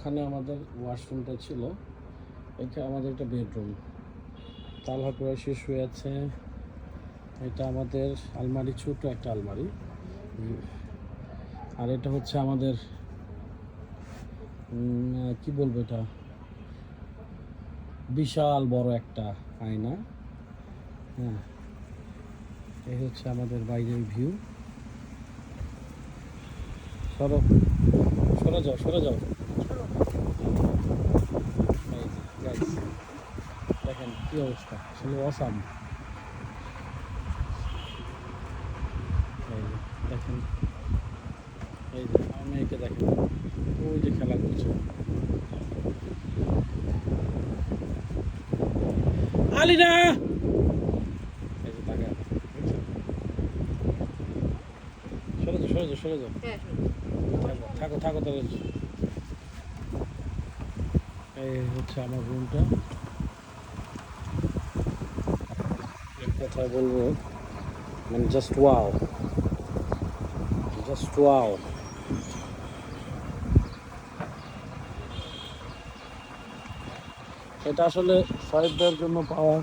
এখানে আমাদের ওয়াশরুমটা ছিল, এটা আমাদের একটা বেডরুম। তালহা কুরাইশি শুয়ে আছে। এটা আমাদের আলমারি, ছোট একটা আলমারি। আর এটা হচ্ছে আমাদের কি বলবো, এটা বিশাল বড় একটা আয়না। হ্যাঁ, এই হচ্ছে আমাদের বাইরের ভিউ। সরো, সরে যাও, সরে যাও। দেখেন কি অবস্থা, আসলে অসাম। এই দেখেন, এই যে আমার মেয়েকে দেখেন, ওই যে খেলা করছে। আলিনা, এই যে তাকায়, সরে যাও, সরে যাও, সরে যাও। থাকো থাকো তাহলে। এই হচ্ছে আমার রুমটা। এক কথা বলবো, মানে জাস্ট ওয়াও, জাস্ট ওয়াও। এটা আসলে সাহেবদের জন্য পাওয়া